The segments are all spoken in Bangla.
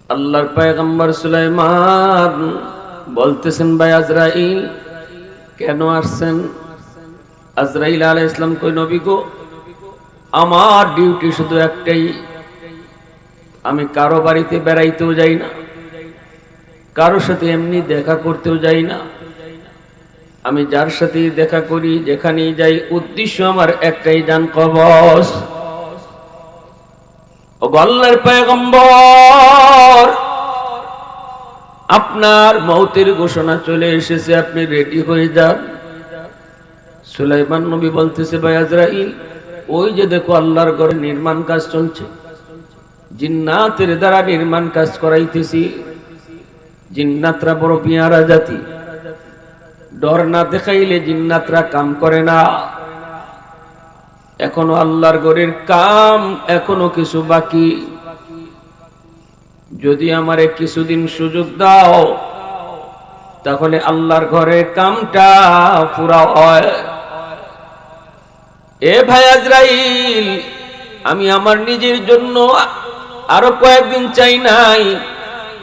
আল্লাহর পয়গম্বর সুলাইমান বলতেছেন, ভাই আজরাইল কেন আসছেন? আজরাইল আলাইহিস সালাম কই, নবী গো, আমার ডিউটি শুধু একটাই, আমি কারো বাড়িতে বেড়াইতেও যাই না, কারোর সাথে এমনি দেখা করতেও যাই না। আমি যার সাথে দেখা করি, যেখানেই যাই, উদ্দেশ্য আমার একটাই, জান কবজ। ও আল্লাহর পয়গম্বর, আপনার মৌতের ঘোষণা চলে এসেছে, আপনি রেডি হয়ে যান। সুলাইমান নবী বলতেছে, ভাই আজরাইল, ওই যে দেখো আল্লাহর ঘরে নির্মাণ কাজ চলছে, জিন্নাতের দ্বারা নির্মাণ কাজ করাইতেছি। জিন্নাতরা বড় পিয়ারা জাতি, ডর না দেখাইলে জিন্নাতরা কাম করে না। এখনো আল্লাহর ঘরের কাম এখনো কিছু বাকি। যদি আমারে কিছুদিন সুযোগ দাও, তাহলে আল্লাহর ঘরের কামটা পুরা হয়। এ ভাই আজরাইল, আমি আমার নিজের জন্য আরো কয়েকদিন চাই নাই,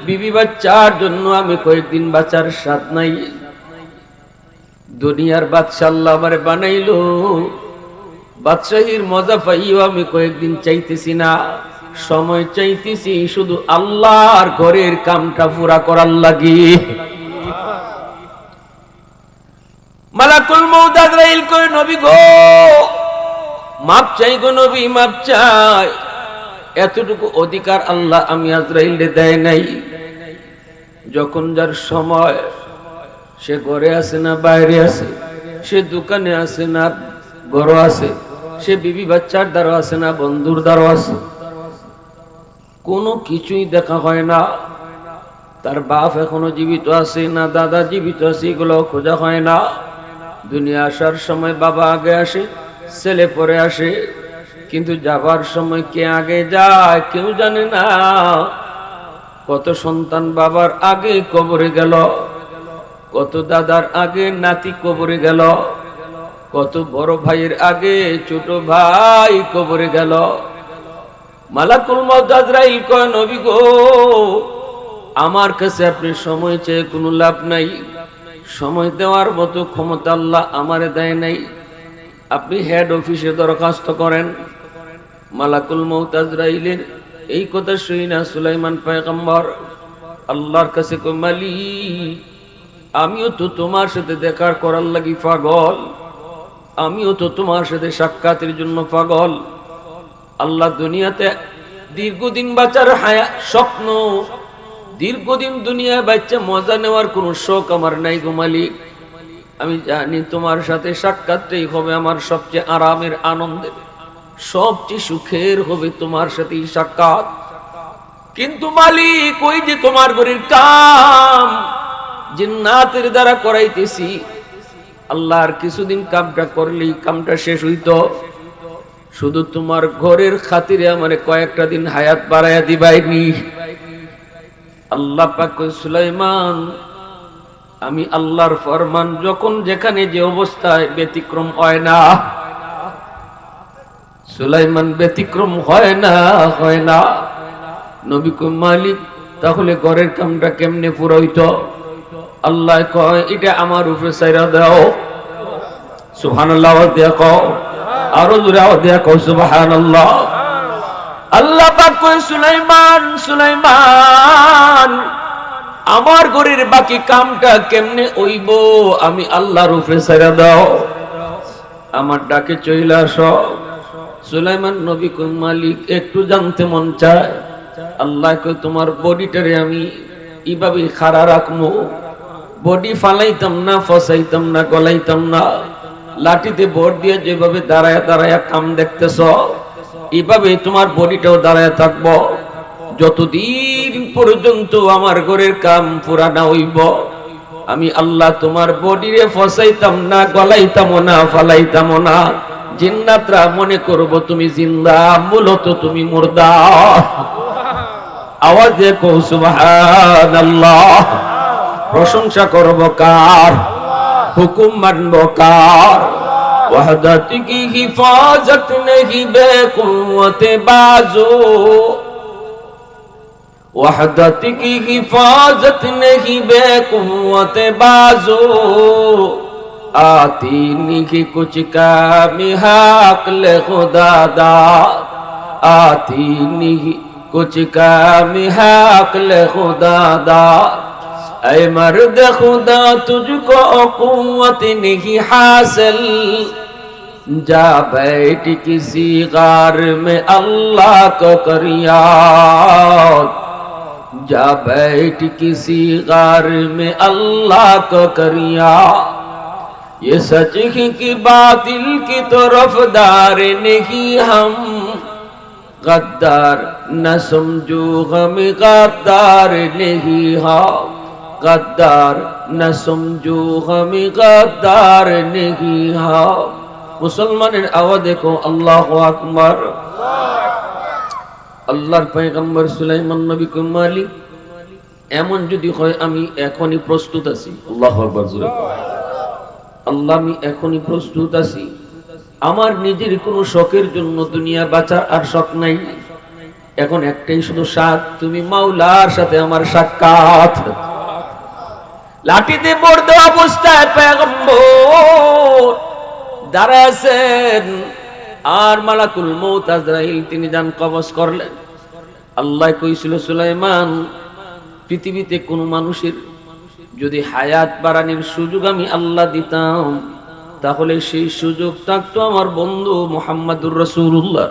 বিবি বাচ্চার জন্য আমি কয়েকদিন বাঁচার স্বাদ নাই। দুনিয়ার বাদশা আল্লাহ আমারে বানাইলো, বাদশাহীর মজা পাইও আমি কয়েকদিন চাইতেছি না, সময় চাইতেছি শুধু আল্লাহর ঘরের কামটা পুরা করার লাগি। মালাকুল মউত আজরাইল কই, নবী গো, মাপ চাই গো নবী, মাপ চাই। এতটুকু অধিকার আল্লাহ আমি আজরাইলে দেয় নাই। যখন যার সময়, সে ঘরে আছে না বাইরে আছে, সে দোকানে আছে না ঘরে আছে, সে বিবি বাচ্চার দ্বারা আছে না বন্ধুর দ্বারা আছে, কোনো কিছুই দেখা হয় না। তার বাপ এখনো জীবিত আছে না দাদা জীবিত আছে, এগুলো খোঁজা হয় না। দুনিয়া আসার সময় বাবা আগে আসে, ছেলে পরে আসে, কিন্তু যাবার সময় কে আগে যায় কেউ জানে না। কত সন্তান বাবার আগে কবরে গেল, কত দাদার আগে নাতি কবরে গেল, কত বড় ভাইয়ের আগে ছোট ভাই কবরে গেল। মালাকুল মউত আজরাইল কয়, নবী গো, আমার কাছে আপনি সময় চেয়ে কোনো লাভ নাই, সময় দেওয়ার মতো ক্ষমতা আল্লাহ আমারে দেয় নাই। আপনি হেড অফিসে দরখাস্ত করেন। মালাকুল মউত আজরাইলের এই কথা শুনি না সুলাইমান পয়গম্বর আল্লাহর কাছে কয়, মালিক, আমিও তো তোমার সাথে দেখা করার লাগি পাগল, আমিও তো তোমার সাথে সাক্ষাতের জন্য পাগল। আল্লাহ দুনিয়াতে দীর্ঘদিন বাঁচার স্বপ্ন, দীর্ঘদিন দুনিয়ায় বাচ্চা মজা নেওয়ার কোন শোক আমার নাই গো মালিক। আমি জানি তোমার সাথে সাক্ষাৎটাই হবে আমার সবচেয়ে আরামের, আনন্দের, সবচেয়ে সুখের হবে তোমার সাথে সাক্ষাৎ। কিন্তু মালিক, ওই যে তোমার ঘরের কাম জিন্নাতের দ্বারা করাইতেছি, আল্লাহর কিছুদিন কামটা করলেই কামটা শেষ হইতো। শুধু তোমার ঘরের খাতিরে আমারে কয়েকটা দিন হায়াত বাড়াইয়া দিবাইনি। আল্লাহ পাক কয়, সুলাইমান, আমি আল্লাহর ফরমান যখন যেখানে যে অবস্থায় ব্যতিক্রম হয় না। সুলাইমান ব্যতিক্রম হয় না, হয় না। নবী কয়, মালিক, তাহলে ঘরের কামটা কেমনে পুরো হইতো? আল্লাহ কয়, এটা আমার উপরে ছাইরা দাও। সুবহানাল্লাহ, আওয়াজ দিয়া কও, আরো জোরে আওয়াজ দিয়া কও সুবহানাল্লাহ। আল্লাহ পাক কয়, সুলাইমান, সুলাইমান, আমার ঘরের বাকি কামটা কেমনে হইব আমি আল্লাহর উপরে ছাইরা দাও, আমার ডাকে চইলা আসো। সুলাইমান নবী কয়, মালিক, একটু জানতে মন চায়। আল্লাহ কয়, তোমার বডিটারে আমি এইভাবে খাড়া রাখবো, বডি ফালাইতাম না, ফসাইতাম না, গলাইতাম না, লাঠিতে ভর দিয়ে যেভাবে দাঁড়ায় দাঁড়ায় কাম দেখতেছ, এইভাবে তোমার বডিটাও দাঁড়ায় থাকবো যতদিন পর্যন্ত আমার ঘরের কাম পুরা না হইব। আমি আল্লাহ তোমার বডিরে ফসাইতাম না, গলাইতাম না, ফালাইতাম না। জিন্নাতরা মনে করব তুমি জিন্দা, মূলত তুমি মুর্দা। আওয়াজে কও সুবহানাল্লাহ। প্রশংসা করব কার? হুকুম মানব কার? ওয়াহদাত কি হিফাজত नहीं बेकुव्वत बाजू, वहदत की हिफाजत नहीं बेकुव्वत बाजो आती नहीं कुछ काम हक़ल खुदा दा आती नहीं कुछ काम हक़ल खुदा दा ऐ मर्द खुदा तुझको कुव्वत नहीं हासिल जा बैठ किसी गार में अल्लाह को कर याद जा बैठ किसी गार में अल्लाह को कर याद ये सच है कि बातिल की तरफदार नहीं हम गद्दार न समझो हम गद्दार नहीं हम गद्दार न समझो हम गद्दार नहीं हम मुसलमाনের आवाज देखो अल्लाहु আকবার আল্লাহর পয়গম্বর সুলাইমান নবী কো মালিক এমন যদি হয় আমি এখনি প্রস্তুত আছি আল্লাহু আকবার জোরে আল্লাহ আমি এখনি প্রস্তুত আছি আমার নিজের কোনো শখের জন্য দুনিয়া বাঁচার আর শখ নাই এখন একটাই শুধু শখ তুমি মাওলার সাথে আমার সাক্ষাৎ লাঠিতে বর্দ অবস্থায় পয়গম্বর দাঁড়ায় আছেন আর মালাকুল মউত আজরাইল তিনি জান কবজ করলেন আল্লাহ কইছিল সুলাইমান পৃথিবীতে কোন মানুষের যদি হায়াত বাড়ানোর সুযোগ আমি আল্লাহ দিতাম তাহলে সেই সুযোগ থাকতো আমার বন্ধু মুহাম্মদুর রাসূলুল্লাহ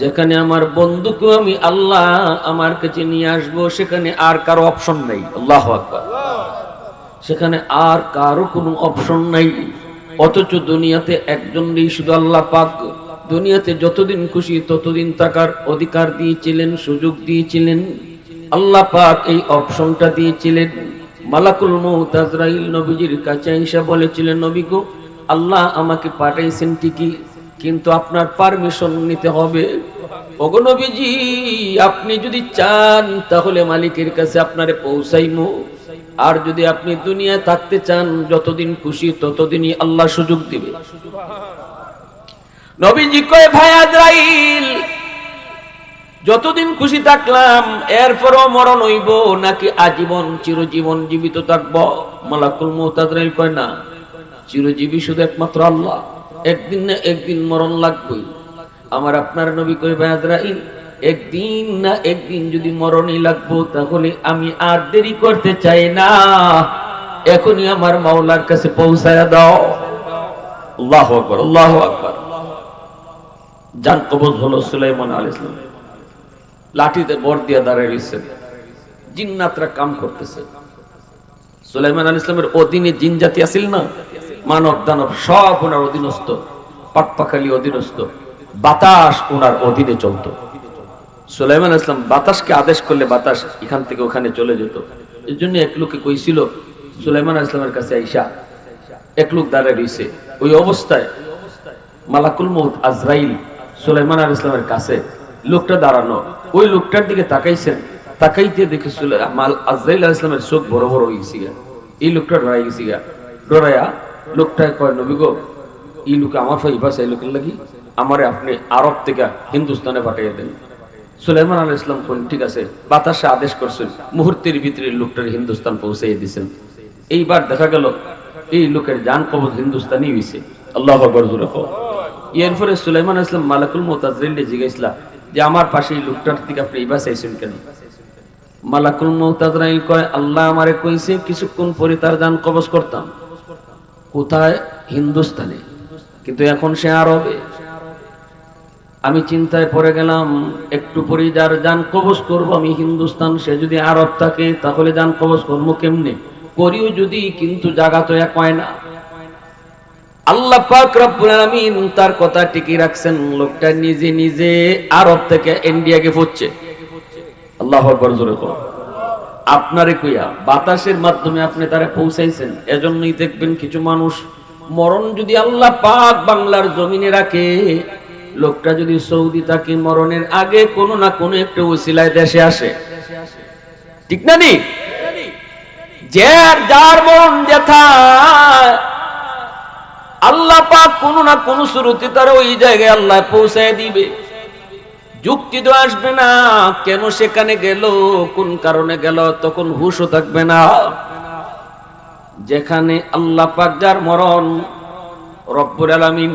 যেখানে আমার বন্ধুকে আমি আল্লাহ আমার কাছে নিয়ে আসবো সেখানে আর কারো অপশন নাই আল্লাহু আকবার সেখানে আর কারো কোনো অপশন নাই অথচ দুনিয়াতে একজনই শুধু আল্লাহ পাক দুনিয়াতে যতদিন খুশি ততদিন থাকার অধিকার দিয়েছিলেন সুযোগ দিয়েছিলেন আল্লাহ পাক এই অপশনটা দিয়েছিলেন মালাকুল মউত আজরাইল নবীজির কাছে এসে বলেছিলেন নবী গো আল্লাহ আমাকে পাঠাইছেন ঠিকই কিন্তু আপনার পারমিশন নিতে হবে ওগো নবীজি আপনি যদি চান তাহলে মালিকের কাছে আপনারে পৌঁছাইমু আর যদি আপনি দুনিয়ায় থাকতে চান যতদিন খুশি ততদিনই আল্লাহ সুযোগ দিবে নবীজি কয় ভাই আজরাইল যতদিন খুশি থাকলাম এরপরও মরণ হইব নাকি আজীবন চিরজীবন জীবিত থাকবো মালাকুল মউত আজরাইল কয় না চিরজীবী শুধু একমাত্র আল্লাহ একদিন না একদিন মরণ লাগবেই আমার আপনার নবী কয় ভাই আজরাইল একদিন না একদিন যদি মরণই লাগবো তাহলে আমি আর দেরি করতে চাই না এখনই আমার মাওলার কাছে পৌঁছায়া দাও আল্লাহু আকবার আল্লাহু আকবার জান কবজ হলো সুলাইমান আলাইহিস সালাম লাঠিতে বর দিয়া দাঁড়ায় রইছেন জিন্নাতরা কাম করতেছে সুলাইমান আলাইহিস সালামের অধীনে জিন জাতি আছিল না মানব দানব সব ওনার অধীনস্থ পাকপাখালি অধীনস্থ বাতাস ওনার অধীনে চলতো সুলাইমান আলাইহিস সালাম বাতাসকে আদেশ করলে বাতাস এখান থেকে ওখানে চলে যেত এর জন্য এক লোকে কইছিল সুলাইমান আলাইহিস সালামের কাছে আইসা এক লোক দাঁড়ায় রইছে ওই অবস্থায় মালাকুল মউত আজরাইল সুলাইমান আলাইহিস সালামের কাছে লোকটা দাঁড়ানো ওই লোকটার দিকে তাকাইছেন তাকাইতে দেখে আজরাইল আলাইহিস সালামের চোখ বড় বড় হয়ে গেছে এই লোকটা ডরাই গেছে ডরাইয়া লোকটা কয় নবী গো এই লোক আমার ফাইবাস এই লোকের লাগি আমারে আপনি আরব থেকে হিন্দুস্তানে পাঠিয়ে দেন সুলাইমান আলাইহিস সালাম কোন ঠিক আছে বাতাসে আদেশ করছেন মুহূর্তের ভিতরে লোকটার হিন্দুস্তান পৌঁছাইয়ে দিয়েছেন এইবার দেখা গেল এই লোকের জান কবজ হিন্দুস্তানি হইছে আল্লাহু আকবার জোরে কও এরপরে সুলাইমান আলাইহিস সালাম মালাকুল মউত আজরাইলকে জিজ্ঞাসা যে আমার পাশে এই লোকটার থেকে আপনি এইবার চাইছেন কেন মালাকুল মউত আজরাইল কয় আল্লাহ আমারে কইছে কিছুক্ষণ পরে তার জান কবজ করতাম কোথায় হিন্দুস্তানে কিন্তু এখন সে আরবে আমি চিন্তায় পড়ে গেলাম একটু পরে যার জান কবজ করব আমি হিন্দুস্তান সে যদি আরব থাকে তাহলে জান কবজ করবো কেমনে করিও যদি কিন্তু জায়গা তো এক হয় না আল্লাহ পাক রব্বুল আলামিন তার কথা টিকিয়ে রাখছেন লোকটা নিজে নিজে আরব থেকে ইন্ডিয়াকে ফুটছে আল্লাহু আকবার জোরে কও আপনারে কইয়া বাতাসের মাধ্যমে আপনি তারে পৌঁছাইছেন এজন্যই দেখবেন কিছু মানুষ মরণ যদি আল্লাহ পাক বাংলার জমিনে রাখে লোকটা যদি সৌদি থাকে মরণের আগে কোনো না কোনো একটা ওসিলায় দেশে আসে ঠিক না নি যার মরণ যেথা আল্লাহ পাক কোনো না কোনো শুরুতে তার ওই জায়গায় আল্লাহ পৌঁছায় দিবে যুক্তি তো আসবে না, কেন সেখানে গেল, কোন কারণে গেল, তখন হুশও থাকবে না। যেখানে আল্লাহ পাক যার মরণ রব্বুল আলামিন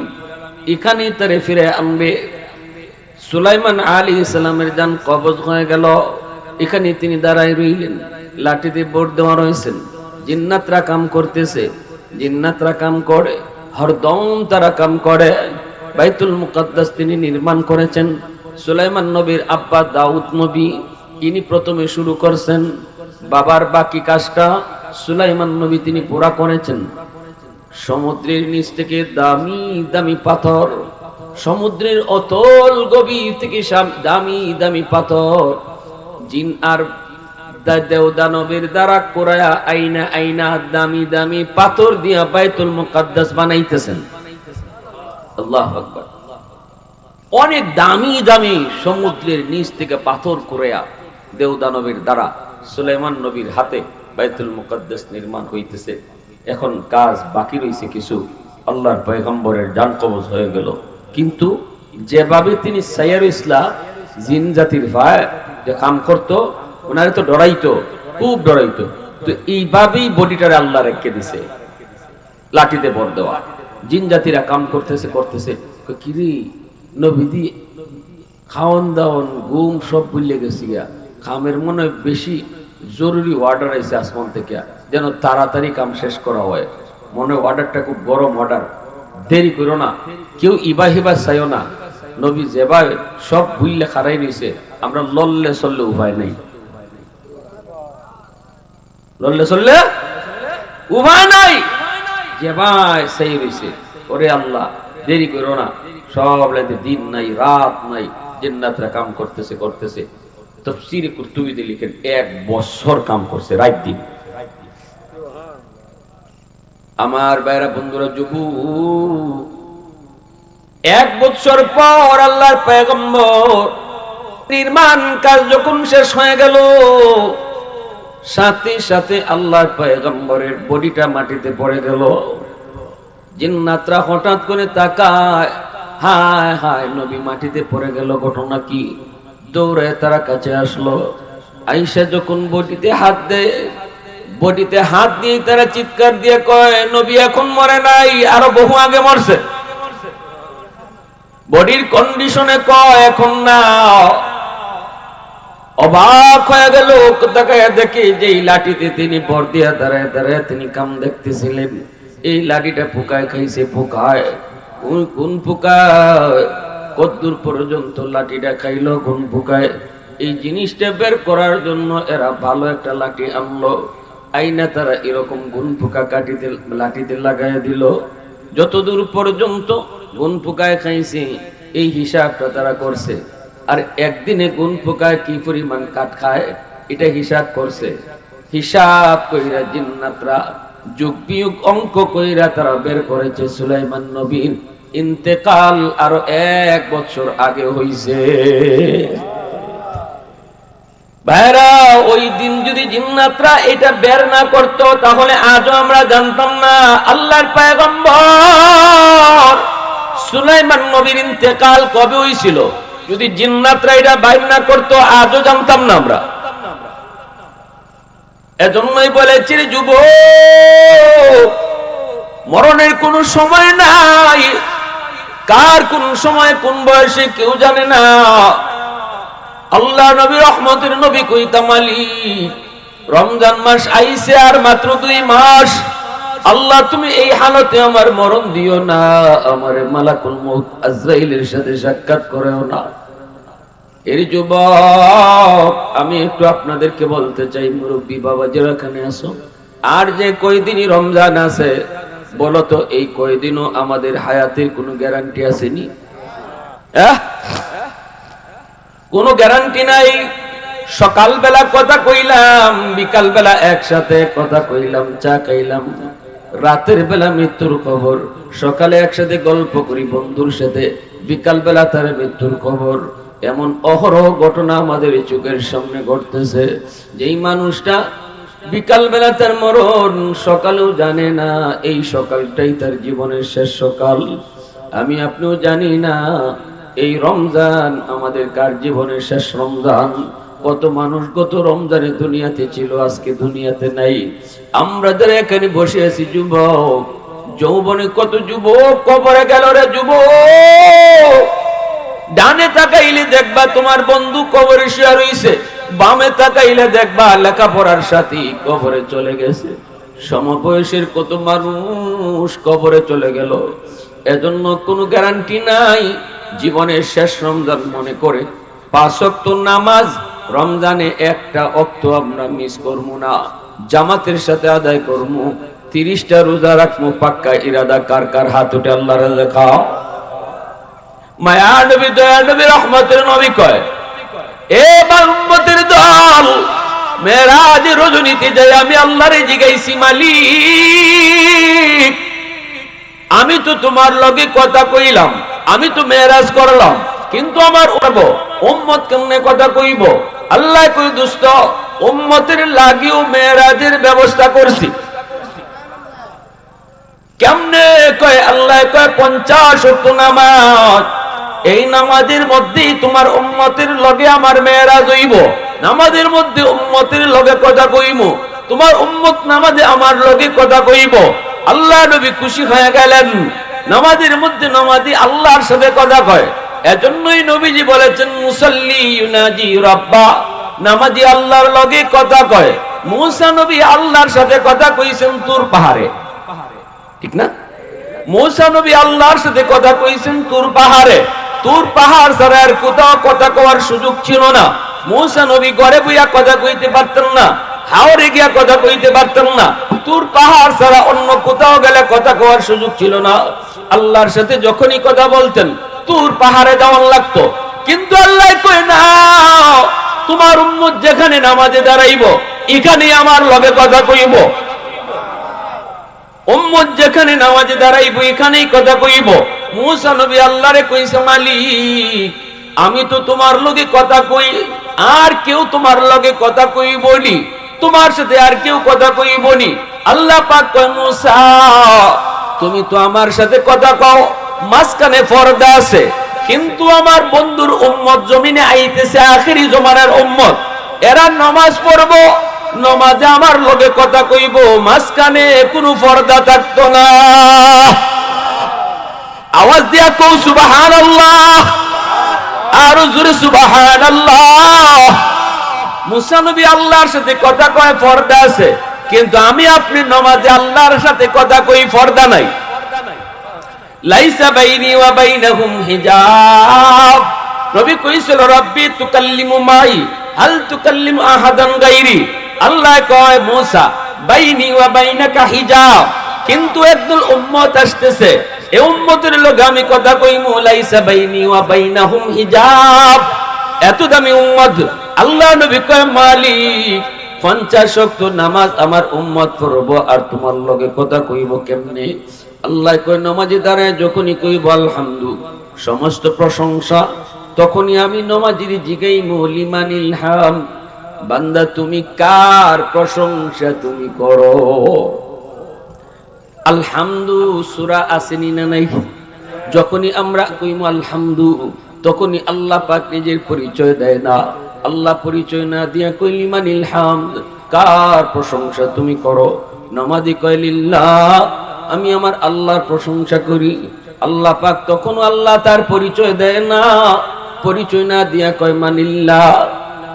এখানেই তারে ফিরে আনবে। সুলাইমান আলাইহিস সালামের জান কবজ হয়ে গেল, এখানে তিনি দাঁড়ায় রইলেন, লাঠিতে বোর দেওয়া রয়েছেন, জিন্নাতরা কাম করতেছে, জিন্নাতরা কাম করে, হরদম তারা কাম করে। বাইতুল মুকাদ্দাস তিনি নির্মাণ করেছেন। সুলাইমান নবীর আব্বা দাউদ নবী, তিনি প্রথমে শুরু করছেন, বাবার বাকি কাজটা সুলাইমান নবী তিনি পুরা করেছেন। সমুদ্রের নিচ থেকে দামি দামি পাথর, সমুদ্রের অতল গভীর থেকে দামি দামি পাথর জিন আর দেও দানবের দ্বারা কোরায়া আইনা আইনা দামি দামি পাথর দিয়া বাইতুল মুকাদ্দাস বানাইতেছেন। আল্লাহু আকবার। অনেক দামি দামি সমুদ্রের নিচ থেকে পাথর কোরায়া দেও দানবের দ্বারা সুলাইমান নবীর হাতে বাইতুল মুকাদ্দাস নির্মাণ হইতেছে। এখন কাজ বাকি রয়েছে কিছু। আল্লাহর পয়গম্বরের জান কবজ হয়ে গেল, কিন্তু যেভাবে তিনি সাইয়ার ইসলাম জিন জাতির ভাই যে কাম করতো, ওনারে তো ডরাইতো, খুব ডরাইতো। তো এইভাবেই বডিটারে আল্লাহ রেখে দিছে, লাঠিতে ভর দেওয়া। জিন জাতিরা কাম করতেছে করতেছে, কিরি নবীদি খাওয়ান দাওয়ান ঘুম সব ভুলে গেছি গা, কামের মনে বেশি জরুরি অর্ডার আছে আসমান থেকে, যেন তাড়াতাড়ি কাম শেষ করা হয়। মনে অর্ডারটা খুব গরম অর্ডার, দেরি করো না, কেউ ইবা হিবা চাইও না। নবী যেভাবে সব ভুললে খারাই নিছে, আমরা লড়লে চললে উপায় নেই, লড়লে চললে উপায় নাই, যেভাবে সেই রয়েছে। ওরে আল্লাহ দেরি করো না, সব লাইতে দিন নাই রাত নাই, জিন্নাতরা কাম করতেছে করতেছে। তাফসীরে কুরতুবীতে লিখেন 1 বছর কাম করছে রাত দিন। আমার ভাইরা বন্ধুরা, যুবক, 1 বছর পর আল্লাহর পয়গম্বর নির্মাণ কাজ যখন শেষ হয়ে গেল, সাথে সাথে আল্লাহর পয়গম্বরের বডিটা মাটিতে পড়ে গেল। জিন্নাতরা হঠাৎ করে তাকায়, হায় হায় নবী মাটিতে পড়ে গেল, ঘটনা কি? দৌড়ে তারা কাছে আসলো। আয়েশা যখন বডিতে হাত দেয়, বডিতে হাত দিয়ে তারা চিৎকার দিয়ে কয়, নবী এখন মরে নাই, আরো বহু আগে মরছে। বডির কন্ডিশনে কয় এখন না। অবাক হয়ে গেল, তাকায় দেখে যে এই লাঠিতে তিনি ভর দিয়া দাঁড়ায় দাঁড়ায় তিনি কাম দেখতেছিলেন। এই লাঠিটা পোকায় খাইছে, পোকায় কোন পোকায়, কদ্দূর পর্যন্ত লাঠিটা খাইলো, কোন পোকায়। এই জিনিসটা বের করার জন্য এরা ভালো একটা লাঠি আনলো, আইনা তারা এরকম গুন পোকা কাটিতে লাঠিতে লাগাই দিল। যতদূর পর্যন্ত গুন পোকায় খাইছে এই হিসাবটা তারা করছে, আর একদিনে গুন পোকায় কি পরিমাণ কাঠ খায় এটা হিসাব করছে। হিসাব কইরা জিন্নাতরা যুগ বিয়োগ অঙ্ক কইরা তারা বের করেছে সুলাইমান নবীর ইন্তেকাল আরো 1 বছর আগে হইছে। ভাইরা, ওই দিন যদি জিন্নাতরা এটা বের না করতো, তাহলে আজও আমরা জানতাম না আল্লাহর পয়গম্বর সুলাইমান নবীর ইন্তেকাল কবে হইছিল। যদি জিন্নাতরা এটা বাইর না করতো, আজও জানতাম না আমরা। এজন্যই বলেছি যুবক, মরণের কোন সময় নাই, কার কোন সময় কোন বয়সে কেউ জানে না। আল্লাহ নবী রহমতের নবী কইতাম আলী, রমজান মাস আইছে আর মাত্র 2 মাস, আল্লাহ তুমি এই হালতে আমার মরণ দিও না, আমারে মালাকুল মউত আজরাইলের সাথে সাক্ষাৎ করেও না। এর যুবক, আমি একটু আপনাদেরকে বলতে চাই, মুরব্বী বাবা যারা এখানে আসো, আর যে কয়দিনই রমজান আছে, বলো তো এই কয়দিনও আমাদের হায়াতের কোনো গ্যারান্টি আসেনি? কোনো গ্যারান্টি নাই। সকালবেলা কথা কইলাম, বিকাল বেলা একসাথে কথা কইলাম, চা খাইলাম, রাতের বেলা মৃত্যুর খবর, সকালে একসাথে গল্প করি বন্ধুর সাথে, বিকাল বেলা তার মৃত্যুর খবর। এমন অহরহ ঘটনা আমাদের চোখের সামনে ঘটতেছে। যেই মানুষটা বিকাল বেলা তার মরণ, সকালেও জানে না এই সকালটাই তার জীবনের শেষ সকাল। আমি আপনিও জানি না এই রমজান আমাদের কার জীবনের শেষ রমজান। কত মানুষ গত রমজানে দুনিয়াতে ছিল, আজকে দুনিয়াতে নাই। আমরা যারা এখানে বসে আছি যুবক, যৌবনে কত যুবক কবরে গেল রে যুবক। ডানে তাকাইলে দেখবা তোমার বন্ধু কবরে শুয়ে রইছে, বামে তাকাইলে দেখবা লেখাপড়ার সাথী কবরে চলে গেছে। সমবয়সের কত মানুষ কবরে চলে গেল। এজন্য কোনো গ্যারান্টি নাই জীবনের শেষ রমজান মনে করে 5 ওয়াক্ত নামাজ রমজানে একটা ওয়াক্ত আমরা মিস করবো না, জামাতের সাথে আদায় করবো। 30টা রোজা রাখবো, পাক্কা ইরাদা কার কার হাত উঠে আল্লাহর দেখাও। মায়া নবী দয়া নবী রহমতের নবী কয়, এ উম্মতের দল, মেরাজ রজনীতে যাই আমি আল্লাহরে জিগাইছি, মালিক আমি তো তোমার লগে কথা কইলাম, আমি তো মেরাজ করলাম, কিন্তু আমার উম্মত কেমনে কথা কইব? আল্লাহ কই দোস্ত, উম্মতের লাগিও মেরাজের ব্যবস্থা করছি। কেমনে কয়? আল্লাহ কয় 50 ওয়াক্ত নামাজ, এই নামাজের মধ্যেই তোমার উম্মতের লগে আমার মেরাজ হইব। নামাজের মধ্যে উম্মতের লগে কথা কইব, তোমার উম্মত নামাজে আমার লগে কথা কইব। আল্লাহ নবী খুশি হয়ে গেলেন। নামাজের মধ্যে নামাজি আল্লাহর সাথে কথা কয়, এজন্যই নবীজি বলেছেন মুসাল্লি ইউনাজি রাব্বা, নামাজি আল্লাহর লগে কথা কয়। মুসা নবী আল্লাহর সাথে কথা কইছেন তুর পাহাড়ে, ঠিক না? মুসা নবী আল্লাহর সাথে কথা কইছেন তুর পাহাড়ে। তুর পাহাড় ছাড়া আর কোথাও কথা কওয়ার সুযোগ ছিল না। মুসা নবী ঘরে বইয়া কথা কইতে পারতেন না, হাওরে গিয়া কথা কইতে পারতেন না। তুর পাহাড় ছাড়া অন্য কোথাও গেলে কথা কওয়ার সুযোগ ছিল না। আল্লাহর সাথে যখনই কথা বলতেন তুর পাহাড়ে যাওয়ার লাগতো। কিন্তু আল্লাহ কয় না, তোমার উম্মত যেখানে নামাজে দাঁড়াইব এখানে আমার লগে কথা কইব। উম্মত যেখানে নামাজে দাঁড়াইব এখানেই কথা কইব। মুসা নবী আল্লাহরে কইছে, মালিক আমি তো তোমার লগে কথা কই, আর কেউ তোমার লগে কথা কই বলি, তোমার সাথে আর কেউ কথা কই বলি। আল্লাহ পাক কয়, মুসা তুমি তো আমার সাথে কথা কও, মাঝখানে পর্দা আছে, কিন্তু আমার বন্ধুর উম্মত জমিনে আইতেছে, আখেরি জমানার উম্মত, এরা নামাজ পড়বো, নামাজে আমার লগে কথা কইব, মাঝখানে কোনো পর্দা থাকতো না। আওয়াজ দিয়া কও সুবহানাল্লাহ, আর জোরে সুবহানাল্লাহ। মুসা নবী আল্লাহর সাথে কথা কয়, পর্দা আছে, কিন্তু আমি আপনি নামাজে আল্লাহর সাথে কথা কই, পর্দা নাই। লাইসা বাইনি ওয়া বাইনাহুম হিজাব। নবী কইছিল, রব্বি তুকাল্লিমু মাই হাল তুকাল্লিমু আহাদান গায়রি। আল্লাহ কয়, মুসা বাইনি ওয়া বাইনাকা হিজাব, কিন্তু একদল উম্মত আসতেছে, এই উম্মতের লগে আমি কথা কইমু, লাইসা বাইনি ওয়া বাইনাহুম হিজাব। এত দামি উম্মত। আল্লাহ নবী কয়, মালিক 50 ওয়াক্ত নামাজ আমার উম্মত পড়বো, আর তোমার লগে কথা কইব কেমনে? আল্লাহ কয়, নামাজে দাঁড়ায় যখনই কইব আলহামদু, সমস্ত প্রশংসা, তখনই আমি নামাজির জিগাইমু লিমানিল হাম, বান্দা তুমি কার প্রশংসা তুমি করো? আলহামদু সূরা আসেনি না নাই? যখনই আমরা কইমু আলহামদু, তখনই আল্লাহ পাক নিজের পরিচয় দেয় না। আল্লাহ পরিচয় না দিয়া কই লিমানিল হামদ, কার প্রশংসা তুমি করো? নামাজি কয় লিল্লাহ, আমি আমার আল্লাহর প্রশংসা করি। আল্লাহ পাক তখন আল্লাহ তার পরিচয় দেয় না, পরিচয় না দিয়া কয় মানিল্লাহ,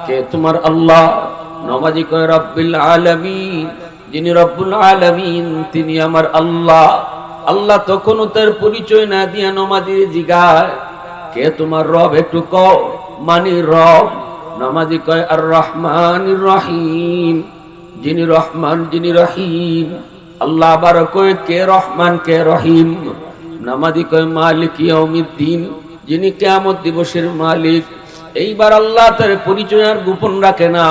কে তোমার আল্লাহ? নামাজি কয় রব্বিল আলামিন, যিনি রব্বুল আলামিন তিনি আমার আল্লাহ। আল্লাহ তখনও তার পরিচয় না দিয়া নামাজির জিগায়, কে তোমার রব? একটু কও। মানি রব। নামাজি কয় আর রহমানির রহিম, যিনি রহমান যিনি রহিম। আল্লাহ আবার কয়, কে রহমান কে রহিম? নামাজি কয় মালিক ইয়াউমিদ্দিন, যিনি কিয়ামত দিবসের মালিক। এইবার আল্লাহ তার পরিচয় আর গোপন রাখে না।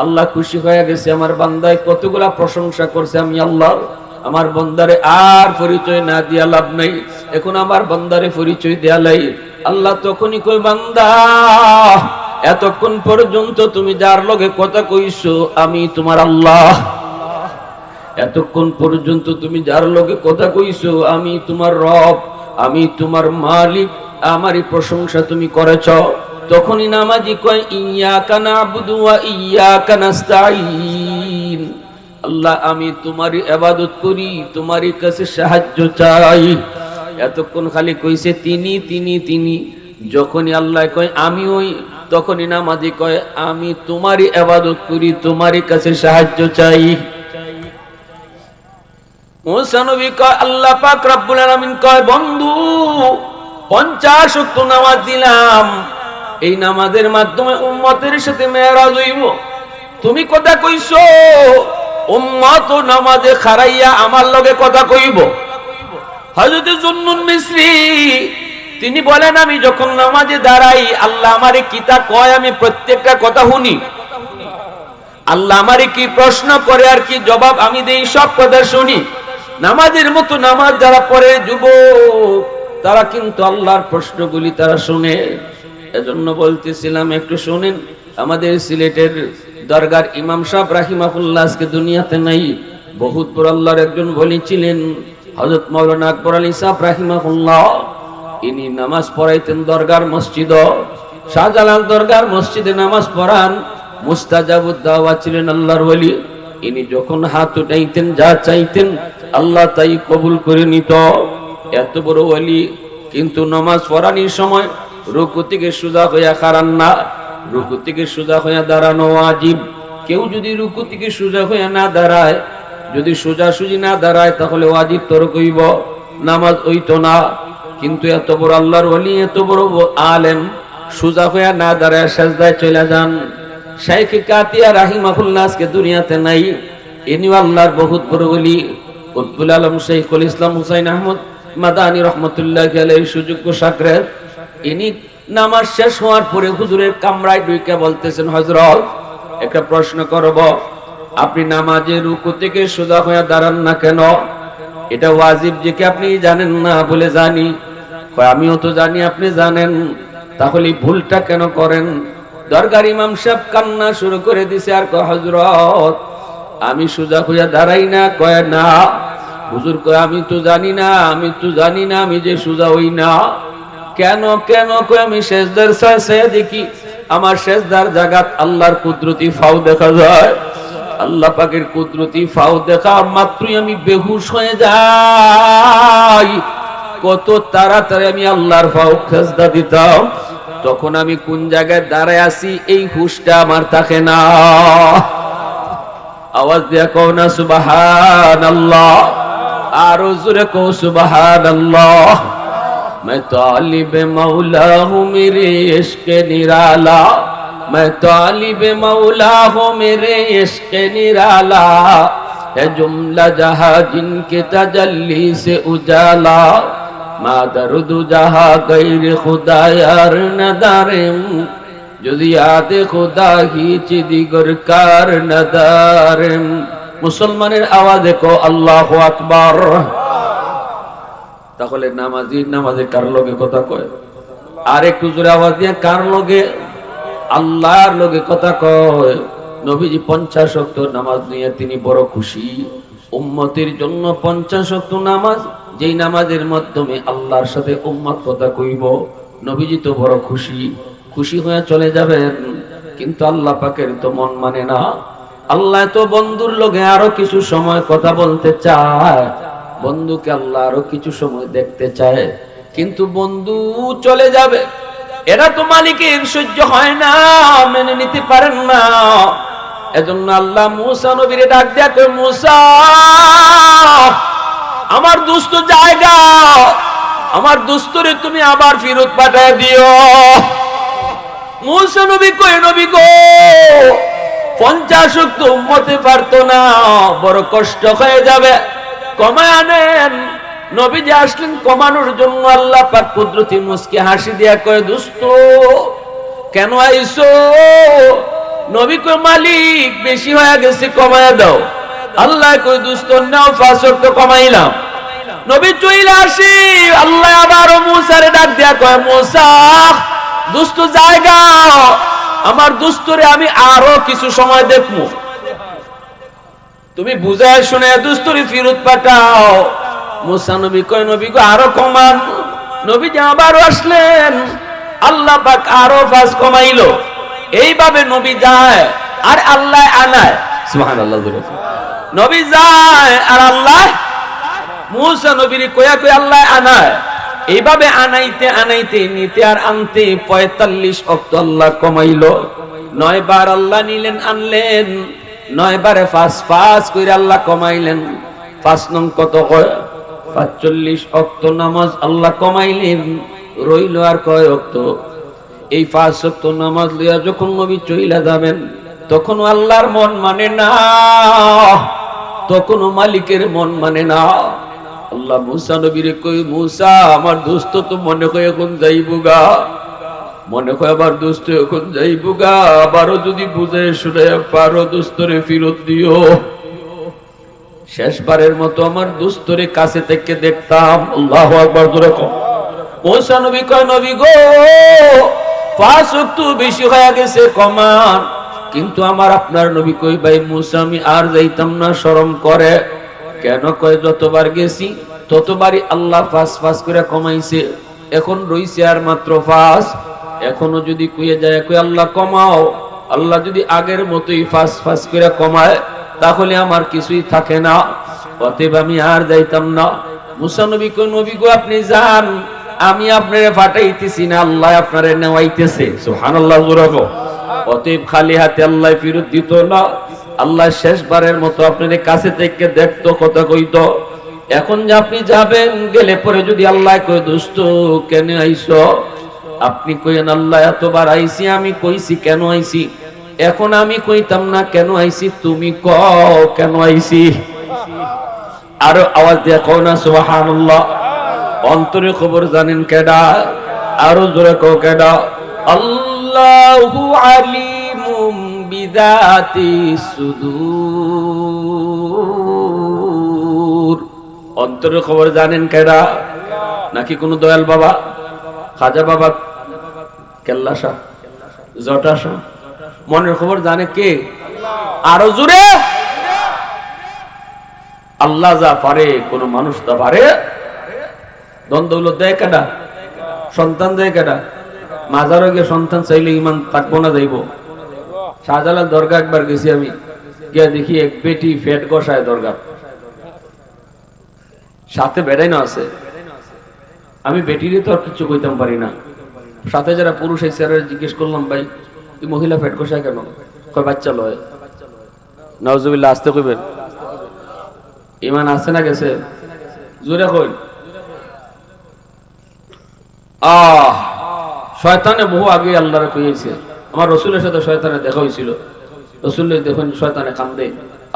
আল্লাহ খুশি হয়ে গেছে, আমার বান্দায় কতগুলা প্রশংসা করছে আমি আল্লাহ, আমার বান্দারে আর পরিচয় না দিয়া লাভ নাই, এখন আমার বান্দারে পরিচয় দেয়া লাই। আল্লাহ তখনই কই, বান্দা এতক্ষণ পর্যন্ত তুমি যার লগে কথা কইছো আমি তোমার আল্লাহ, এতক্ষণ পর্যন্ত তুমি যার লগে কথা কইছো আমি তোমার রব, আমি তোমার মালিক, আমারই প্রশংসা তুমি করেছ। তখনই নামাজি কয় ইয়্যাকা না'বুদু ওয়া ইয়্যাকা নাস্তাঈন, আল্লাহ আমি তোমারই ইবাদত করি, তোমারই কাছে সাহায্য চাই। এতক্ষণ খালি কইছে তিনি তিনি তিনি, যখনই আল্লাহ কয় আমি ওই, তখনই নামাজি কয় আমি তোমারই ইবাদত করি, তোমারই কাছে সাহায্য চাই। মুসা নবী কয় আল্লাহ পাক রব্বুল আলামিন কয় বন্ধু 50 ওয়াক্ত নামাজ দিলাম, এই নামাজের মাধ্যমে উম্মতের সাথে মেরাজ হইব। তুমি কথা কইছো উম্মত নামাজে খারাইয়া আমার লগে কথা কইব। হযরত জুন্নুন মিসরি তিনি বলেন আমি যখন নামাজে দাঁড়াই আল্লাহ আমারে কিতা কয় আমি প্রত্যেকটা কথা শুনি। আল্লাহ আমারে কি প্রশ্ন করে আর কি জবাব আমি দেই, সব কথা শুনি। নামাজের মতো নামাজ যারা পড়ে যুবক তারা কিন্তু আল্লাহর প্রশ্নগুলি তারা শুনে। এজন্য বলতেছিলাম একটু শুনেন। আমাদের সিলেটের দরগার ইমাম সাহেব রাহিমাহুল্লাহ আজকে দুনিয়াতে নাই। বহুত বড় আল্লাহর একজন ওলি ছিলেন হযরত মাওলানা আকবর আলী সাহেব রাহিমাহুল্লাহ। ইনি নামাজ পড়াইতেন দরগার মসজিদ, শাহজালাল দরগার মসজিদে নামাজ পড়ান। মুস্তাজাবুদ দাওয়া ছিলেন আল্লাহর ওলি। ইনি যখন হাত উঠাইতেন যা চাইতেন আল্লাহ তাই কবুল করে নিত। এত বড় ওলি, কিন্তু নামাজ পড়ানোর সময় রুকু থেকে সোজা হইয়া খাড়ান না, রুকু থেকে সোজা হইয়া দাঁড়ানো ওয়াজিব। কেউ যদি রুকু থেকে সোজা হইয়া না দাঁড়ায়, যদি সোজাসুজি না দাঁড়ায় তাহলে ওয়াজিব তরক হইব, নামাজ হইতো না। কিন্তু এত বড় আল্লাহর ওলি, এত বড় আলেম সোজা হইয়া না দাঁড়ায় সেজদায় চলে যান। শাইখ কাতিয়া রাহিমাহুল্লাহ আজকে দুনিয়াতে নাই। ইনিও আল্লাহর বহুত বড় ওলি। কুতুবুল আলম শাইখুল ইসলাম হুসাইন আহমদ মাদানী রাহমাতুল্লাহি আলাইহি সুযোগ্য সাকরেত। ইনি নামাজ শেষ হওয়ার পরে হুজুরের কামরায় ঢুকে বলতেছেন হযরত একটা প্রশ্ন করব, আপনি নামাজে রুকু থেকে সোজা হয়ে দাঁড়ান না কেন? এটা ওয়াজিব যে কি আপনি জানেন না? বলে জানি। কয় আমিও তো জানি আপনি জানেন, তাহলে ভুলটা কেন করেন? দরগার ইমাম সাহেব কান্না শুরু করে দিছে আর কয় হযরত আমি সোজা হইয়া দাঁড়াই না। কয় না হুজুর, কয় আমি তো জানি না, আমি তো জানি না আমি যে সোজা হই না। কেন কেন? কয় আমি সেজদার সাথে দেখি আমার সেজদার জায়গাত আল্লাহর কুদরতি ফাও দেখা যায়। আল্লাহ পাকের কুদরতি ফাও দেখা মাত্রই আমি বেহুশ হয়ে যাই। কত তাড়াতাড়ি আমি আল্লাহর ফাও সেজদা দিতাম। তখন আমি কোন জায়গায় দাঁড়ায় আছি এই হুশটা আমার থাকে না। আওয়াজ দিয়া কও না সুবহানাল্লাহ, আরো জোরে কও সুবহানাল্লাহ। मैं तालिब मौला हूँ मेरे इश्क निराला, मैं तालिब मौला हूँ मेरे इश्क निराला, है जुमला जहाँ जिनके तजल्ली से उजाला, मा दर्द जहाँ गैर खुदा यार नदारेम, যদি याद खुदा ही चिदिगर कार नदारेम। মুসলমানের আওয়াজে কো আল্লাহু আকবার। তাহলে নামাজে কার লগে কথা কয়? আর একটু জোরে আওয়াজ দিয়ে কার লগে? আল্লাহর লগে কথা কয়। নবীজি 50 ওয়াক্ত নামাজ নিয়ে তিনি বড় খুশি। উম্মতের জন্য 50 ওয়াক্ত নামাজ, যেই নামাজের মাধ্যমে আল্লাহর সাথে উম্মত কথা কইব, নবীজি তো বড় খুশি। খুশি হয়ে চলে যাবেন, কিন্তু আল্লাহ পাকের তো মন মানে না। আল্লাহ তো বন্ধুর লগে আরো কিছু সময় কথা বলতে চায়, বন্ধুকে আল্লাহ আরো কিছু সময় দেখতে চায়, কিন্তু বন্ধু চলে যাবে। এরা তো মালিকের সহ্য হয় না, মেনে নিতে পারেন না। এজন্য আল্লাহ মুসা নবীরে ডাক দেয়া কয়, মুসা আমার দুস্থ জায়গা, আমার দুস্থরে তুমি আবার ফেরত পাঠায় দিও। মুসা নবী কয়, নবী গো 50 ওয়াক্ত উম্মতে পারতো না, বড় কষ্ট হয়ে যাবে, কমায় আনেন। নবীজি আসলেন কমানোর জন্য। আল্লাহ পাক কুদরতি মুস্কি হাসি দিয়া কয়, দোস্ত কেন আইছো? নবী কয়, মালিক বেশি হয়ে গেছে, কমায়া দাও। আল্লাহ কয়, দোস্ত নাও 5 ওয়াক্ত কমাইলাম। নবী চলে আসি, আল্লাহ আবার মুসারে ডাক দিয়া কয়, মুসা দোস্ত জায়গা, আমার দোস্তরে আমি আরো কিছু সময় দেখবো, তুমি বুঝায় শুনে দুস্তরি ফেরত পাঠাও। মুসা নবী কয়, নবী গো আরো কমান। নবীজি আবারও আসলেন, আল্লাহ পাক আরো ফাঁস কমাইলো। এইভাবে নবী যায় আর আল্লাহ আনায়। সুবহানাল্লাহ। নবী যায় আর আল্লাহ মুসা নবীর কয়া কয়া আল্লাহ আনায়। এইভাবে আনাইতে আনাইতে নিতে আর আনতে 45 ওয়াক্ত আল্লাহ কমাইলো। 9 বার আল্লাহ নিলেন আনলেন, 9 বারে ফাঁস ফাঁস করে আল্লাহ কমাইলেন। 5 নং কত হয়? 45 ওয়াক্ত নামাজ আল্লাহ কমাইলেন। রইল আর কয় ওয়াক্ত? এই 5 ওয়াক্ত নামাজ লইয়া যখন নবী চইলা যাবেন, তখন আল্লাহর মন মানে না, তখন মালিকের মন মানে না। আল্লাহ মুসা নবীরে কই, মুসা আমার দোস্ত তো মনে হয় এখন যাইবুগা, মনে হয় আবার দোস্ত এখন যাইবুগা, আবারও যদি বুঝে শুনে পারো দোস্তরে ফিরত দিও। শেষবারের মতো আমার দোস্তরে কাছে থেকে দেখতাম। আল্লাহু আকবার জোরে কও। মুসা নবী কয়, নবী গো 5 ওয়াক্ত বেশি হয়ে গেছে, কমান। কিন্তু আমার আপনার নবী কই, ভাই মুসা আমি আর যাইতাম না, শরম করে। কেন? কয় যতবার গেছি ততবারই আল্লাহ ফাঁস ফাঁস করে কমাইছে, এখন রইছে আর মাত্র 5। এখনো যদি কইয়ে যায় কই আল্লাহ কমাও, আল্লাহ যদি আগের মতোই ফাঁস ফাঁস করে কমায়, তাহলে আমার কিছুই থাকে না, অতএব আমি আর যাইতাম না। মুসা নবী কই, নবী গো আপনি যান, আমি আপনারে ফাটাইতেছি না, আল্লাহ আপনারে নেওয়াইতেছে। সুবহানাল্লাহ। অতএব খালি হাতে আল্লাহ ফিরত দিত না। আল্লাহ শেষবারের মতো আপনার কাছে থেকে দেখতো, কথা কইতো। এখন যে আপনি যাবেন, গেলে পরে যদি আল্লাহ কই, দোস্ত কেন আইছো? আপনি কইেন আল্লাহ এতবার আইছি, আমি কইছি কেন আইছি। এখন আমি কইতাম না কেন আইছি, তুমি কও কেন আইছি। আরো আওয়াজ দিয়া কও না সুবহানাল্লাহ। অন্তরে খবর জানেন কেডা? আরো জোরে কও কেডা? আল্লাহু আলিমুম বিযাতিস সুদূর। অন্তরের খবর জানেন কেডা? নাকি কোন দয়াল বাবা, খাজা বাবা, কেল্লা শাহ, জটা শাহ? মনের খবর জানে কে? আরো জোরে। আল্লাহ যা পারে কোন মানুষ তা পারে? ধন দৌলত দেয় কেডা? সন্তান দেয় কেডা? মাজারে গিয়ে সন্তান চাইলে ইমান থাকবো না, যাইব? শাহজালাল দরগা একবার গেছি আমি, গিয়া দেখি এক বেটি ফেট কষায় দরগা, সাথে বেড়াই না আছে। আমি বেটিরে তো আর কিছু কইতাম পারি না। সাথে যারা পুরুষ এই স্যারের জিজ্ঞেস করলাম, ভাই তুই মহিলা ফেট কষায় কেন? কয় বাচ্চা লয়। নাউজুবিল্লাহ। আসতে কইবেন, ইমান আছে না গেছে? জোরে কই। শয়তানে বহু আগে আল্লাহরে কইছে। আমার রসুলের সাথে শয়তানের দেখা হয়েছিল। রসুলের দেখুন শয়তানে কান্দে।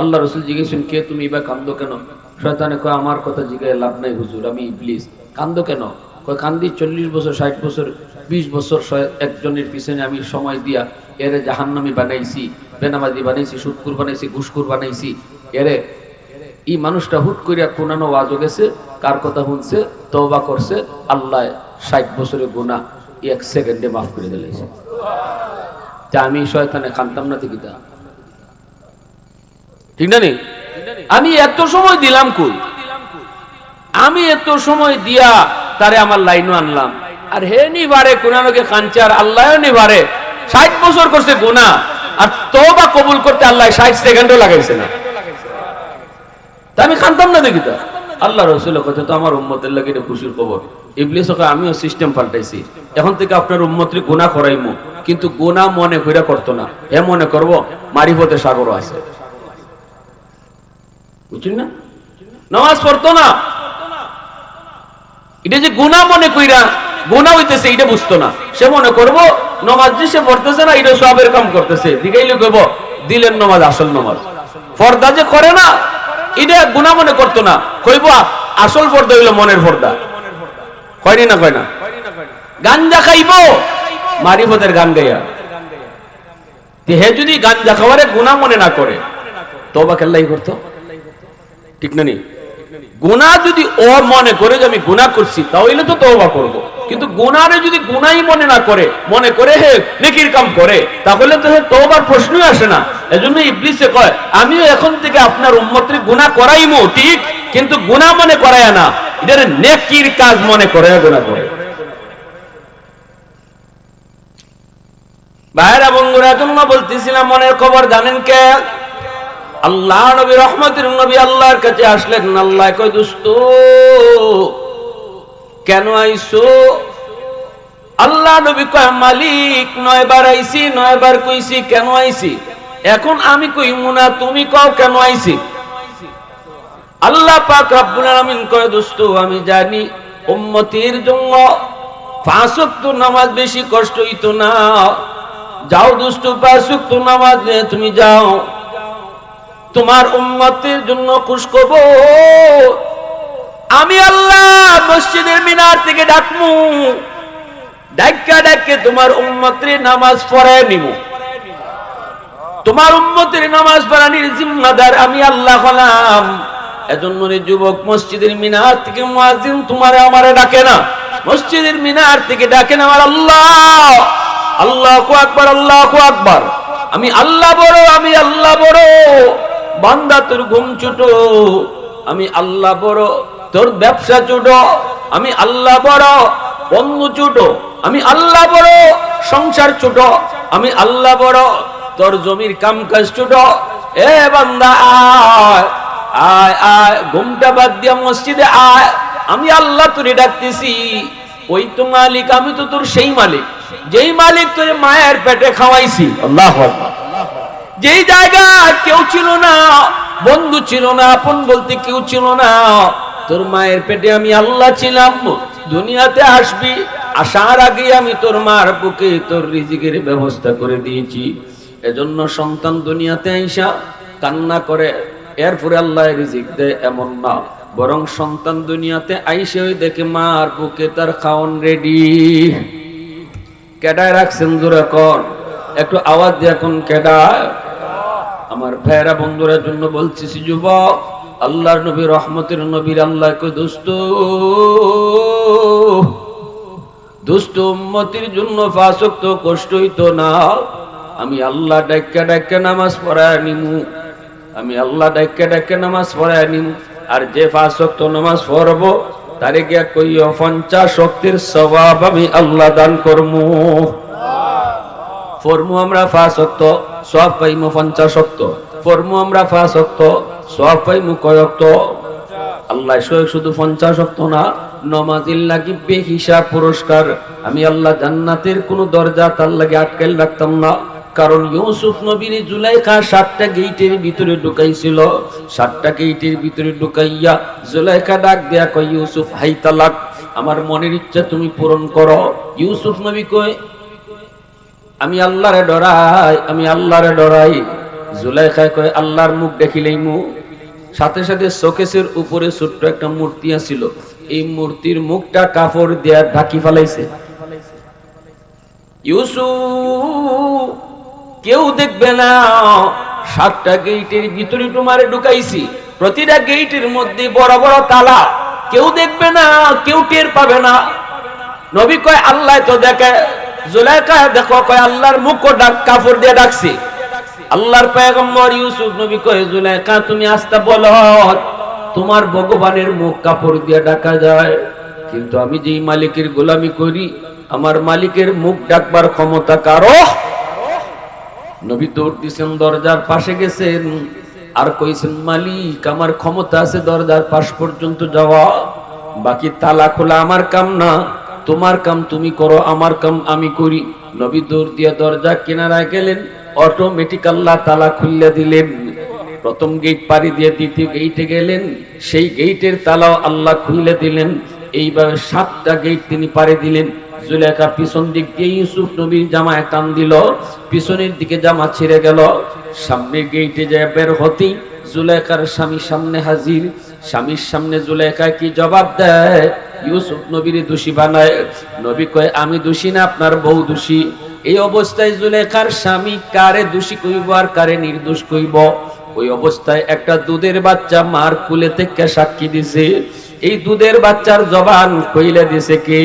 আল্লাহ রসুল জিজ্ঞেসেন, কে তুমি বা কান্দো কেন? শয়তানে কয়, আমার কথা জিজ্ঞাসা লাভ নাই হুজুর, আমি ইবলিস। কান্দো কেন? কয় কান্দি 40 বছর 60 বছর 20 বছর একজনের পিছনে আমি সময় দিয়া এরে জাহান্নামী বানাইছি, বেনামাজি বানাইছি, সুদকুর বানাইছি, ঘুষখোর বানাইছি। এরে এই মানুষটা হুট করিয়া কোনানো ওয়াজও গেছে, কার কথা শুনছে, তওবা করছে, আল্লাহ 60 বছরের গুনাহ 1 সেকেন্ডে মাফ করে দিয়েছে। তা আমি শয়তানে কানতাম না দেখি তা? ঠিক না? আমি এত সময় দিলাম কই? আমি এত সময় দিয়া তারে আমার লাইনও আনলাম, আর হে নিবারে কোনানোকে কানছে, আর আল্লাহও নিবারে 60 বছর করছে গুনাহ, আর তওবা কবুল করতে আল্লাহ 60 সেকেন্ডও লাগাইছে না। তা আমি কানতাম না দেখি তা? আল্লাহ রাসূলের কথা তো আমার উম্মতের লাগি এটা খুশির খবর। ইবলিস ওকে আমিও সিস্টেম পাল্টাইছি, এখন থেকে আপনার উম্মতরে গুনাহ করাইমু, কিন্তু গুনাহ মনে কইরা করতো না, এ মনে করব মারিফতের সাগর আছে। বুঝছেন না? নামাজ পড়তো না, এটা যে গুনাহ মনে কইরা গুনাহ হইতেছে এটা বুঝতো না। সে মনে করব নামাজ যে সে পড়তেছে না, এটা সওয়াবের কাম করতেছে, দিগাইলে কইব দিলের নামাজ আসল নামাজ। পর্দা যে করে না, এটা গুনাহ মনে করতো না, কইব আসল পর্দা হইলো মনের পর্দা। কয়নি না? কয় না? গাঞ্জা খাইব মারিফতের গান গাইয়া। হে যদি গাঞ্জা খাওয়ারে গুনাহ মনে না করে, তওবা কেল্লাই করতো? ঠিক না? গুনাহ যদি ও মনে করে যে আমি গুনাহ করছি, তাহলে তো তওবা করব। কিন্তু গুনাহরে যদি গুনাহই মনে না করে, মনে করে হে নেকির কাম করে, তাহলে তো হে তওবার প্রশ্নই আসে না। এজন্য ইবলিসে কয়, আমিও এখন থেকে আপনার উম্মতরে গুনাহ করাইমু ঠিক, কিন্তু গুনাহ মনে করায় না, এটা নেকির কাজ মনে করে গুনাহ করে। ভাইরা বন্ধুরা, জন্য বলতেছিলাম মনের খবর জানেন কে? আল্লাহ নবী, রহমতের নবী আল্লাহর কাছে আসলেন। আল্লাহ কয়, দোস্ত কেন আইছো? আল্লাহ নবী কয়, মালিক 9 বার আইছি, 9 বার কইছি কেন আইছি, এখন আমি কইমু না, তুমি কও কেন আইছি। আল্লাহ পাক রব্বুল আলামিন কয়, দোস্ত আমি জানি উম্মতের জন্য 5 ওয়াক্ত নামাজ বেশি কষ্ট হইতো না। যাও দোস্ত, 5 ওয়াক্ত নামাজ নিয়ে তুমি যাও, তোমার উম্মতের জন্য খুশখবর, আমি আল্লাহ মসজিদের মিনার থেকে ডাকমু, ডাক্কা ডাক্কে তোমার উম্মতের নামাজ পড়ায় নিব। তোমার উম্মতের নামাজ পড়ানির জিম্মাদার আমি আল্লাহ হলাম। এজন্য রে যুবক, মসজিদের মিনার থেকে মুয়াজ্জিন তোমারে আমারে ডাকে না, মসজিদের মিনার থেকে ডাকেন আমার আল্লাহ। আল্লাহু আকবার, আল্লাহু আকবার। আমি আল্লাহ বড়, আমি আল্লাহ বড়। বান্দা তোর ঘুম ছোট, আমি আল্লাহ বড়। তোর ব্যবসা ছোট, আমি আল্লাহ বড়। বন্ধু ছোট, আমি আল্লাহ বড়। সংসার ছোট, আমি আল্লাহ বড়। তোর জমির কামকাজ ছোট, এ বান্দা আয় আয় আয়, ঘুমটা বাদ দিয়া মসজিদে আয়, আমি আল্লাহ তোরে ডাকতেছি। ওই তো মালিক, আমি তো তোর সেই মালিক, যেই মালিক তোর মায়ের পেটে খাওয়াইছি। আল্লাহু আকবার। যেই জায়গা কেউ ছিল না, বন্ধু ছিল না, আপন বলতে কেউ ছিল না, তোর মায়ের পেটে আমি আল্লাহ ছিলাম। দুনিয়াতে আসবি, আসার আগে আমি তোর মার বুকে তোর রিজিকের ব্যবস্থা করে দিয়েছি। এজন্য সন্তান দুনিয়াতে আইসা কান্না করে এরপরে আল্লাহ রিজিক দেয় এমন না, বরং সন্তান দুনিয়াতে আইসে ওই দেখে মার বুকে তার খাওয়ান রেডি। কেডায় রাখছেন জোরে কর, একটু আওয়াজ দিয়ে এখন কেডায়? আমার ভাইরা বন্ধুরা জন্য বলতেছি, যুবক, আল্লাহর নবী, রহমতের নবীর আল্লাহ কই, দোস্ত দোস্ত উম্মতির জন্য 5 ওয়াক্ত কষ্ট হইতো না, আমি আল্লাহ ডাক্কা ডাক্কা নামাজ পড়ায় নিমু, আমি আল্লাহ ডাক্কা ডাক্কা নামাজ পড়ায় নিমু। আর যে 5 ওয়াক্ত নামাজ পড়বো তারে গিয়া কইও 50 ওয়াক্তের সওয়াব আমি আল্লাহ দান করমু। ফরমু আমরা 5 ওয়াক্ত, সওয়াব পাইমু 50 ওয়াক্ত। ফরমু আমরা 5 ওয়াক্ত, সওয়াব পাইমু কয় ওয়াক্ত? আল্লাহ শুধু 50 ওয়াক্ত না, নামাজের লাগি বেহিসাব পুরস্কার। আমি আল্লাহ জান্নাতের কোন দরজা তার লাগি আটকাইল রাখতাম না। কারণ ইউসুফ নবীর জুলাইখা 7টা গেটের ভিতরে ঢুকাইছিল। 7টা গেটের ভিতরে ঢুকাইয়া জুলাইখা ডাক দেয়া কয়, ইউসুফ হাই তালাক, আমার মনের ইচ্ছা তুমি পূরণ করো। ইউসুফ নবী কয়, আমি আল্লাহরে ডরাই, আমি আল্লাহরে ডরাই। জুলাইখা কয়, আল্লাহর মুখ দেখিলেই মুখ। সাথে সাথে শোকেসের উপরে ছোট্ট একটা মূর্তি আছিল, এই মূর্তির মুখটা কাপড় দিয়ে ঢাকি ফেলাইছে। ইউসুফ কেউ দেখবে না, 7টা গেটের ভিতরে তোমারে ঢুকাইছি, প্রতিটা গেটের মধ্যে বড় বড় তালা, কেউ দেখবে না, কেউ টের পাবে না। নবী কয়, আল্লাহ তো দেখে। জুলাইখা দেখো, কয় আল্লাহর মুখ কাপড় দিয়ে ডাকছি। আল্লাহর পয়গম্বর ইউসুফ নবী কয়, জুলাইখা তুমি আস্তে বলো, তোমার ভগবানের মুখ কাপড় দিয়ে ডাকা যায়, কিন্তু আমি যেই মালিকের গোলামি করি, আমার মালিকের মুখ ডাকবার ক্ষমতা কারো। নবী দৌড় দিয়েছেন, দরজার পাশে গেছেন, আর কইছেন, মালিক আমার ক্ষমতা আছে দরজার পাশ পর্যন্ত যাওয়া, বাকি তালা খোলা আমার কাম না, তোমার কাম তুমি করো, আমার কাম আমি করি। নবী দৌড় দিয়ে দরজা কিনারায় গেলেন, অটোমেটিক আল্লাহ তালা খুলে দিলেন। প্রথম গেট পাড়ি দিয়ে দ্বিতীয় গেটে গেলেন, সেই গেটের তালাও আল্লাহ খুলে দিলেন। এইভাবে 7টা গেট তিনি পাড়ি দিলেন। জুলাইখা পিছন দিক দিয়ে ইউসুফ নবীর জামায় টান দিল, পিছনের দিকে জামা ছিঁড়ে গেল। সামনে গেটে যায় বের হতেই জুলাইখার স্বামী সামনে হাজির। স্বামীর সামনে জুলাইখা কি জবাব দেয়? ইউসুফ নবীর দোষী বানায়। নবী কয়, আমি দোষী না, আপনার বউ দোষী। এই অবস্থায় জুলাইখার স্বামী কারে দোষী কইব আর কারে নির্দোষ কইব? ওই অবস্থায় একটা দুধের বাচ্চা মার কুলে থেকে সাক্ষী দিছে। এই দুধের বাচ্চার জবান কইলে দিছে কে?